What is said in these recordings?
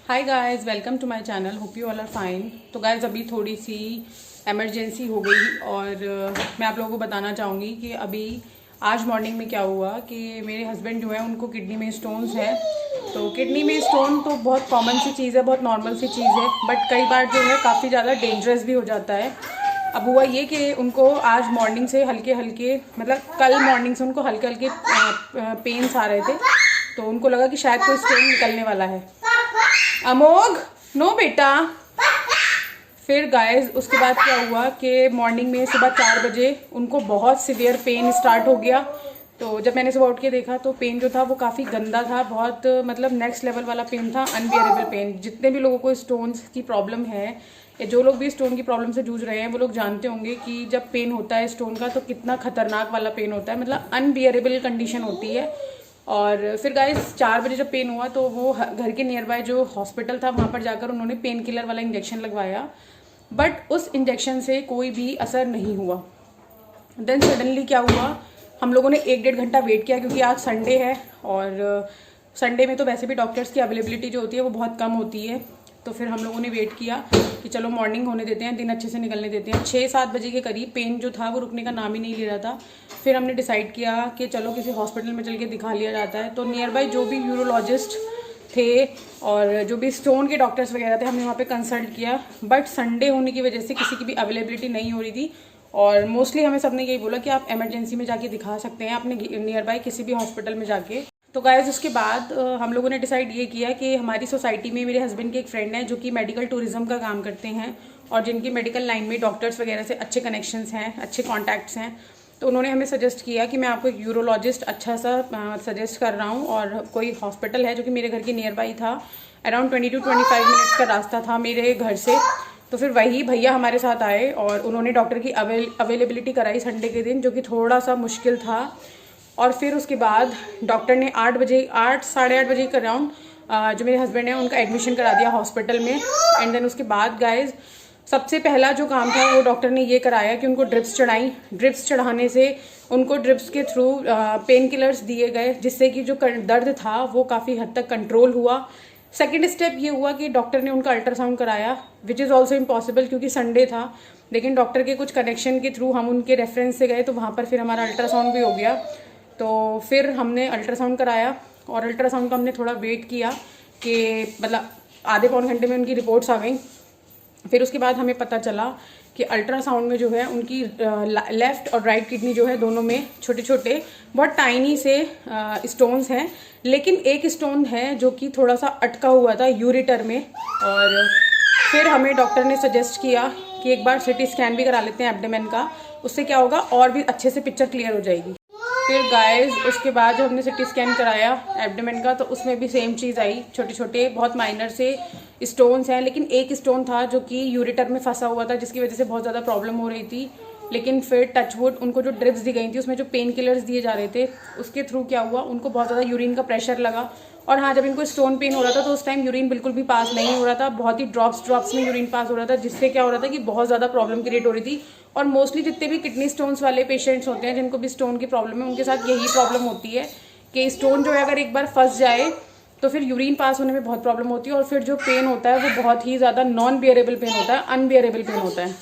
Hi guys, welcome to my channel. Hope you all are fine. तो guys अभी थोड़ी सी emergency हो गई और मैं आप लोगों को बताना चाहूँगी कि अभी आज मॉर्निंग में क्या हुआ कि मेरे हस्बैंड जो है उनको किडनी में स्टोन्स है। तो किडनी में स्टोन तो बहुत कॉमन सी चीज़ है, बहुत नॉर्मल सी चीज़ है, बट कई बार जो है काफ़ी ज़्यादा डेंजरस भी हो जाता है। अब हुआ ये कि उनको आज मॉर्निंग से हल्के हल्के मतलब कल मॉर्निंग से उनको हल्के हल्के पेन्स आ रहे थे। तो उनको लगा कि शायद कोई स्टोन निकलने वाला है। अमोघ नो बेटा। फिर गाइस उसके बाद क्या हुआ कि मॉर्निंग में सुबह 4 बजे उनको बहुत सिवियर पेन स्टार्ट हो गया। तो जब मैंने सुबह उठ के देखा तो पेन जो था वो काफ़ी गंदा था, बहुत मतलब नेक्स्ट लेवल वाला पेन था, अनबियरेबल पेन। जितने भी लोगों को स्टोन्स की प्रॉब्लम है या जो लोग भी स्टोन की प्रॉब्लम से जूझ रहे हैं वो लोग जानते होंगे कि जब पेन होता है स्टोन का तो कितना खतरनाक वाला पेन होता है, मतलब अनबियरेबल कंडीशन होती है। और फिर गाइस 4 बजे जब पेन हुआ तो वो घर के नियर बाय जो हॉस्पिटल था वहाँ पर जाकर उन्होंने पेन किलर वाला इंजेक्शन लगवाया, बट उस इंजेक्शन से कोई भी असर नहीं हुआ। देन सडनली क्या हुआ, हम लोगों ने 1-1.5 घंटा वेट किया क्योंकि आज संडे है और संडे में तो वैसे भी डॉक्टर्स की अवेलेबिलिटी जो होती है वो बहुत कम होती है। तो फिर हम लोगों ने वेट किया कि चलो मॉर्निंग होने देते हैं, दिन अच्छे से निकलने देते हैं। 6-7 बजे के करीब पेन जो था वो रुकने का नाम ही नहीं ले रहा था। फिर हमने डिसाइड किया कि चलो किसी हॉस्पिटल में चल के दिखा लिया जाता है। तो नियर बाय जो भी यूरोलॉजिस्ट थे और जो भी स्टोन के डॉक्टर्स वगैरह थे हमने वहाँ पे कंसल्ट किया, बट संडे होने की वजह से किसी की भी अवेलेबिलिटी नहीं हो रही थी। और मोस्टली हमें सबने यही बोला कि आप इमरजेंसी में जाके दिखा सकते हैं अपने नियर बाय किसी भी हॉस्पिटल में जाके। तो गाइस उसके बाद हम लोगों ने डिसाइड ये किया कि हमारी सोसाइटी में मेरे हस्बैंड के एक फ्रेंड है जो कि मेडिकल टूरिज्म का काम करते हैं और जिनकी मेडिकल लाइन में डॉक्टर्स वगैरह से अच्छे कनेक्शंस हैं, अच्छे कॉन्टैक्ट्स हैं। तो उन्होंने हमें सजेस्ट किया कि मैं आपको एक यूरोलॉजिस्ट अच्छा सा सजेस्ट कर रहा हूँ और कोई हॉस्पिटल है जो कि मेरे घर के नियर बाई था, अराउंड 20 to 25 मिनट्स का रास्ता था मेरे घर से। तो फिर वही भैया हमारे साथ आए और उन्होंने डॉक्टर की अवेलेबिलिटी कराई संडे के दिन, जो कि थोड़ा सा मुश्किल था। और फिर उसके बाद डॉक्टर ने 8 बजे 8-8:30 बजे के अराउंड जो मेरे हस्बैंड है उनका एडमिशन करा दिया हॉस्पिटल में। एंड देन उसके बाद गाइज सबसे पहला जो काम था वो डॉक्टर ने ये कराया कि उनको ड्रिप्स चढ़ाई। ड्रिप्स चढ़ाने से उनको ड्रिप्स के थ्रू पेन किलर्स दिए गए जिससे कि जो दर्द था वो काफ़ी हद तक कंट्रोल हुआ। सेकेंड स्टेप ये हुआ कि डॉक्टर ने उनका अल्ट्रासाउंड कराया, विच इज़ ऑल्सो इम्पॉसिबल क्योंकि संडे था, लेकिन डॉक्टर के कुछ कनेक्शन के थ्रू हम उनके रेफरेंस से गए तो वहाँ पर फिर हमारा अल्ट्रासाउंड भी हो गया। तो फिर हमने अल्ट्रासाउंड कराया और अल्ट्रासाउंड का हमने थोड़ा वेट किया कि मतलब आधे पौन घंटे में उनकी रिपोर्ट्स आ गई। फिर उसके बाद हमें पता चला कि अल्ट्रासाउंड में जो है उनकी लेफ़्ट और राइट किडनी जो है दोनों में छोटे छोटे बहुत टाइनी से स्टोन्स हैं, लेकिन एक स्टोन है जो कि थोड़ा सा अटका हुआ था यूरेटर में। और फिर हमें डॉक्टर ने सजेस्ट किया कि एक बार सिटी स्कैन भी करा लेते हैं एब्डोमेन का, उससे क्या होगा और भी अच्छे से पिक्चर क्लियर हो जाएगी। फिर गाइस उसके बाद जब हमने सिटी स्कैन कराया एब्डोमेन का तो उसमें भी सेम चीज़ आई, छोटे छोटे बहुत माइनर से स्टोन्स हैं, लेकिन एक स्टोन था जो कि यूरेटर में फंसा हुआ था जिसकी वजह से बहुत ज़्यादा प्रॉब्लम हो रही थी। लेकिन फिर टचवुड उनको जो ड्रिप्स दी गई थी उसमें जो पेन किलर्स दिए जा रहे थे उसके थ्रू क्या हुआ, उनको बहुत ज़्यादा यूरिन का प्रेशर लगा। और हाँ, जब इनको स्टोन पेन हो रहा था तो उस टाइम यूरिन बिल्कुल भी पास नहीं हो रहा था, बहुत ही ड्रॉप्स में यूरिन पास हो रहा था, जिससे क्या हो रहा था कि बहुत ज़्यादा प्रॉब्लम क्रिएट हो रही थी। और मोस्टली जितने भी किडनी स्टोन्स वाले पेशेंट्स होते हैं जिनको भी स्टोन की प्रॉब्लम है उनके साथ यही प्रॉब्लम होती है कि स्टोन जो है अगर एक बार फंस जाए तो फिर यूरिन पास होने में बहुत प्रॉब्लम होती है और फिर जो पेन होता है वो बहुत ही ज़्यादा नॉन बियरेबल पेन होता है, अनबियरेबल पेन होता है।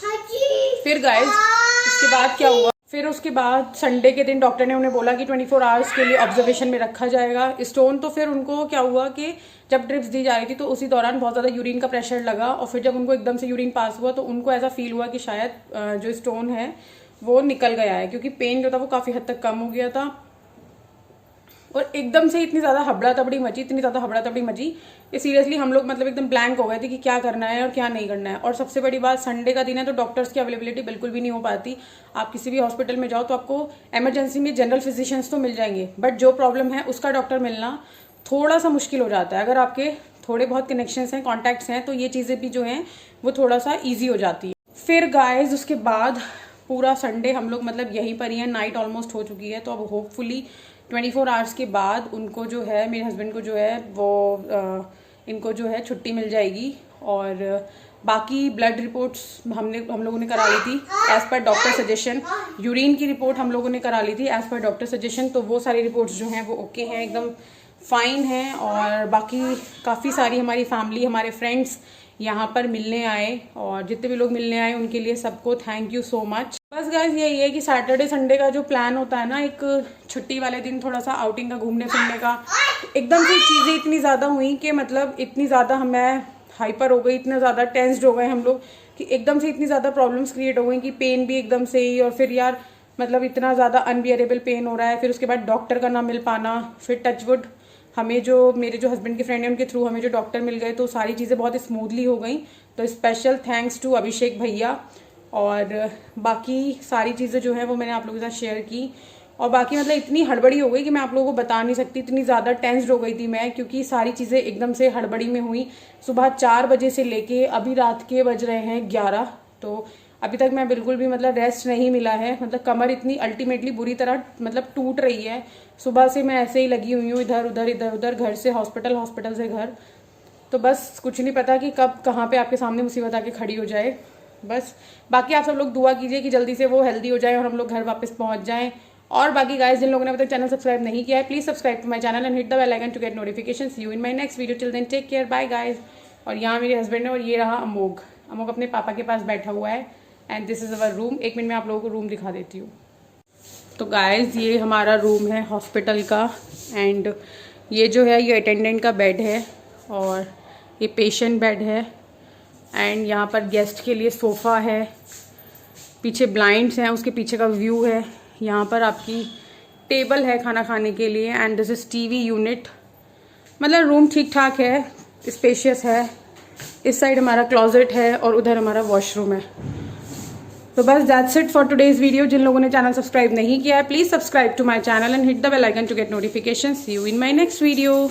फिर गाइज उसके बाद क्या हुआ, फिर उसके बाद संडे के दिन डॉक्टर ने उन्हें बोला कि 24 आवर्स के लिए ऑब्जर्वेशन में रखा जाएगा स्टोन। तो फिर उनको क्या हुआ कि जब ड्रिप्स दी जा रही थी तो उसी दौरान बहुत ज़्यादा यूरिन का प्रेशर लगा और फिर जब उनको एकदम से यूरिन पास हुआ तो उनको ऐसा फील हुआ कि शायद जो स्टोन है वो निकल गया है, क्योंकि पेन जो था वो काफ़ी हद तक कम हो गया था। और एकदम से इतनी ज़्यादा हबड़ा तबड़ी मची कि सीरियसली हम लोग मतलब एकदम ब्लैंक हो गए थे कि क्या करना है और क्या नहीं करना है। और सबसे बड़ी बात, संडे का दिन है तो डॉक्टर्स की अवेलेबिलिटी बिल्कुल भी नहीं हो पाती। आप किसी भी हॉस्पिटल में जाओ तो आपको इमरजेंसी में जनरल फिजिशियंस तो मिल जाएंगे, बट जो प्रॉब्लम है उसका डॉक्टर मिलना थोड़ा सा मुश्किल हो जाता है। अगर आपके थोड़े बहुत कनेक्शंस हैं, कॉन्टैक्ट्स हैं, तो ये चीज़ें भी जो हैं वो थोड़ा सा ईजी हो जाती है। फिर गाइज उसके बाद पूरा संडे हम लोग मतलब यहीं पर ही हैं, नाइट ऑलमोस्ट हो चुकी है। तो अब होपफुली 24 आवर्स के बाद उनको जो है मेरे हस्बैंड को जो है वो इनको जो है छुट्टी मिल जाएगी। और बाकी ब्लड रिपोर्ट्स हम लोगों ने करा ली थी as per doctor suggestion. Urine की रिपोर्ट हम लोगों ने करा ली थी एज़ पर डॉक्टर सजेशन, तो वो सारी रिपोर्ट्स जो हैं वो ओके हैं, एकदम फाइन हैं और बाकी काफ़ी सारी हमारी फैमिली, हमारे फ्रेंड्स यहाँ पर मिलने आए और जितने भी लोग मिलने आए उनके लिए सबको थैंक यू सो मच। बस गाइस यही है कि सैटरडे संडे का जो प्लान होता है ना, एक छुट्टी वाले दिन थोड़ा सा आउटिंग का, घूमने फिरने का, तो एकदम से चीज़ें इतनी ज़्यादा हुई कि मतलब इतनी ज़्यादा मैं हाइपर हो गई, इतना ज़्यादा टेंस्ड हो गए हम लोग कि एकदम से इतनी ज़्यादा प्रॉब्लम्स क्रिएट हो गई कि पेन भी एकदम से ही, और फिर यार मतलब इतना ज़्यादा अनबियरेबल पेन हो रहा है। फिर उसके बाद डॉक्टर का ना मिल पाना, फिर टचवुड हमें जो मेरे जो हस्बैंड के फ्रेंड हैं उनके थ्रू हमें जो डॉक्टर मिल गए, तो सारी चीज़ें बहुत स्मूथली हो गई। तो स्पेशल थैंक्स टू अभिषेक भैया। और बाकी सारी चीज़ें जो है वो मैंने आप लोगों के साथ शेयर की। और बाकी मतलब इतनी हड़बड़ी हो गई कि मैं आप लोगों को बता नहीं सकती, इतनी ज़्यादा टेंस्ड हो गई थी मैं, क्योंकि सारी चीज़ें एकदम से हड़बड़ी में हुई। सुबह 4 बजे से लेके अभी रात के बज रहे हैं 11, तो अभी तक मैं बिल्कुल भी मतलब रेस्ट नहीं मिला है। मतलब कमर इतनी अल्टीमेटली बुरी तरह मतलब टूट रही है। सुबह से मैं ऐसे ही लगी हुई हूँ, इधर उधर इधर उधर, घर से हॉस्पिटल, हॉस्पिटल से घर। तो बस कुछ नहीं पता कि कब कहाँ पे आपके सामने मुसीबत आके खड़ी हो जाए। बस बाकी आप सब लोग दुआ कीजिए कि जल्दी से वो हेल्दी हो जाए और हम लोग घर वापस पहुँच जाएँ। और बाकी गाइस, जिन लोगों ने अभी तक चैनल सब्सक्राइब नहीं किया है, please subscribe to my channel and hit the bell icon to get notification. See you in my next video, till then take care, bye guys. और यहाँ मेरे हस्बैंड है और ये रहा अमोघ। अमोघ अपने पापा के पास बैठा हुआ है and this is our room. एक मिनट में आप लोगों को रूम दिखा देती हूँ। तो गाइस ये हमारा रूम है हॉस्पिटल का, एंड ये जो है ये अटेंडेंट का बेड है और ये पेशेंट बेड है। एंड यहाँ पर गेस्ट के लिए सोफ़ा है, पीछे ब्लाइंड्स हैं, उसके पीछे का व्यू है। यहाँ पर आपकी टेबल है खाना खाने के लिए and this is TV unit. मतलब रूम ठीक ठाक है, स्पेशियस है। इस साइड हमारा क्लोजेट है और उधर हमारा वॉशरूम है। तो बस that's it for today's video. जिन लोगों ने चैनल सब्सक्राइब नहीं किया है, please subscribe to my channel and hit the bell icon to get notification. See you in my next video.